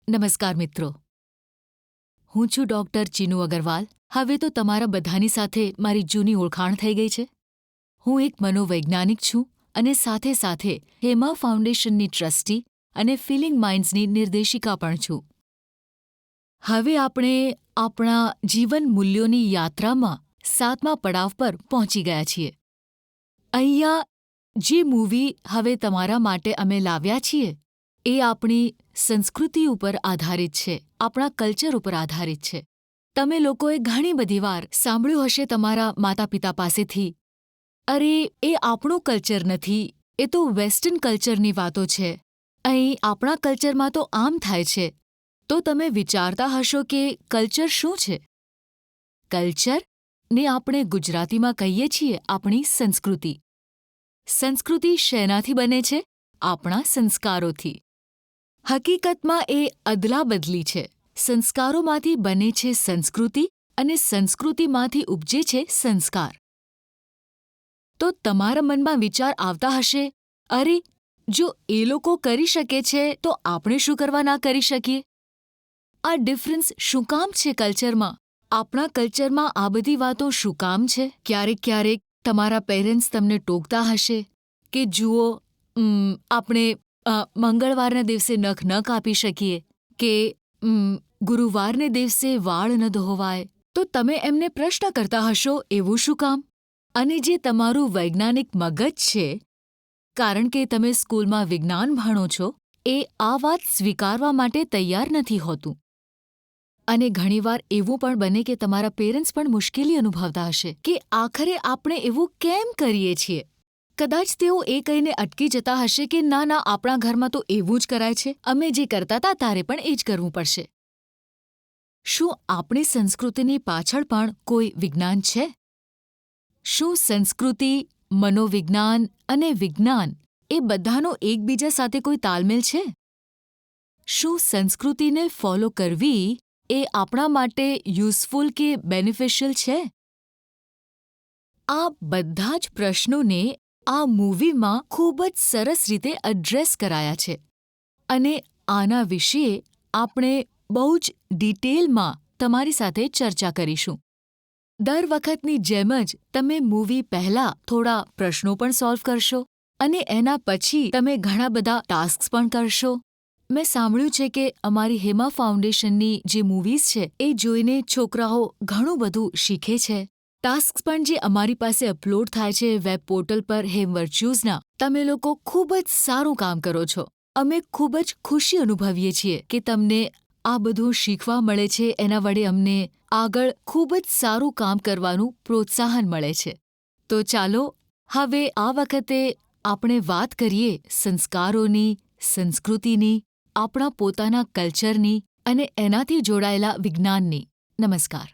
નમસ્કાર મિત્રો, હું છું ડૉક્ટર ચીનુ અગરવાલ. હવે તો તમારા બધાની સાથે મારી જૂની ઓળખાણ થઈ ગઈ છે. હું એક મનોવૈજ્ઞાનિક છું અને સાથે સાથે હેમા ફાઉન્ડેશનની ટ્રસ્ટી અને ફિલિંગ માઇન્ડ્સની નિર્દેશિકા પણ છું. હવે આપણે આપણા જીવન મૂલ્યોની યાત્રામાં 7મા પડાવ પર પહોંચી ગયા છીએ. અહીંયા જે મૂવી હવે તમારા માટે અમે લાવ્યા છીએ એ આપણી સંસ્કૃતિ ઉપર આધારિત છે, આપણા કલ્ચર ઉપર આધારિત છે. તમે લોકોએ ઘણી બધી વાર સાંભળ્યું હશે તમારા માતા પિતા પાસેથી, અરે એ આપણું કલ્ચર નથી, એ તો વેસ્ટર્ન કલ્ચરની વાતો છે. અહીં આપણા કલ્ચરમાં તો આમ થાય છે. તો તમે વિચારતા હશો કે કલ્ચર શું છે? કલ્ચર ને આપણે ગુજરાતીમાં કહીએ છીએ આપણી સંસ્કૃતિ. સંસ્કૃતિ શેનાથી બને છે? આપણા સંસ્કારોથી. હકીકતમાં એ અદલાબદલી છે. સંસ્કારોમાંથી બને છે સંસ્કૃતિ અને સંસ્કૃતિમાંથી ઉપજે છે સંસ્કાર. તો તમારા મનમાં વિચાર આવતા હશે, અરે જો એ લોકો કરી શકે છે તો આપણે શું કરવા ના કરી શકીએ? આ ડિફરન્સ શું કામ છે કલ્ચરમાં? આપણા કલ્ચરમાં આ બધી વાતો શું કામ છે? ક્યારેક તમારા પેરેન્ટ્સ તમને ટોકતા હશે કે જુઓ, આપણે મંગળવારના દિવસે નખ ન કાપી શકીએ કે ગુરુવારને દિવસે વાળ ન ધોવાય. તો તમે એમને પ્રશ્ન કરતા હશો, એવું શું કામ? અને જે તમારું વૈજ્ઞાનિક મગજ છે, કારણ કે તમે સ્કૂલમાં વિજ્ઞાન ભણો છો, એ આ વાત સ્વીકારવા માટે તૈયાર નથી હોતું. અને ઘણીવાર એવું પણ બને કે તમારા પેરેન્ટ્સ પણ મુશ્કેલી અનુભવતા હશે કે આખરે આપણે એવું કેમ કરીએ છીએ. કદાચ તેઓ એ કહીને અટકી જતા હશે કે ના ના, આપણા ઘરમાં તો એવું જ કરાય છે, અમે જે કરતા હતા તારે પણ એ જ કરવું પડશે. શું આપણી સંસ્કૃતિની પાછળ પણ કોઈ વિજ્ઞાન છે? શું સંસ્કૃતિ, મનોવિજ્ઞાન અને વિજ્ઞાન એ બધાનો એકબીજા સાથે કોઈ તાલમેલ છે? શું સંસ્કૃતિને ફોલો કરવી એ આપણા માટે યુઝફુલ કે બેનિફિશિયલ છે? આ બધા જ પ્રશ્નોને આ મૂવીમાં ખૂબ જ સરસ રીતે એડ્રેસ કરાયા છે અને આના વિશે આપણે બહુ જ ડિટેલમાં તમારી સાથે ચર્ચા કરીશું. દર વખતની જેમ જ તમે મૂવી પહેલાં થોડા પ્રશ્નો પણ સોલ્વ કરશો અને એના પછી તમે ઘણા બધા ટાસ્ક્સ પણ કરશો. મેં સાંભળ્યું છે કે અમારી હેમા ફાઉન્ડેશનની જે મૂવીઝ છે એ જોઈને છોકરાઓ ઘણું બધું શીખે છે. ટાસ્ક્સ પણ જે અમારી પાસે અપલોડ થાય છે વેબ પોર્ટલ પર હેમ વર્ચ્યુઝના, તમે લોકો ખૂબ જ સારું કામ કરો છો. અમે ખૂબ જ ખુશી અનુભવીએ છીએ કે તમને આ બધું શીખવા મળે છે. એના વડે અમને આગળ ખૂબ જ સારું કામ કરવાનું પ્રોત્સાહન મળે છે. તો ચાલો હવે આ વખતે આપણે વાત કરીએ સંસ્કારોની, સંસ્કૃતિની, આપણા પોતાના કલ્ચરની અને એનાથી જોડાયેલા વિજ્ઞાનની. નમસ્કાર.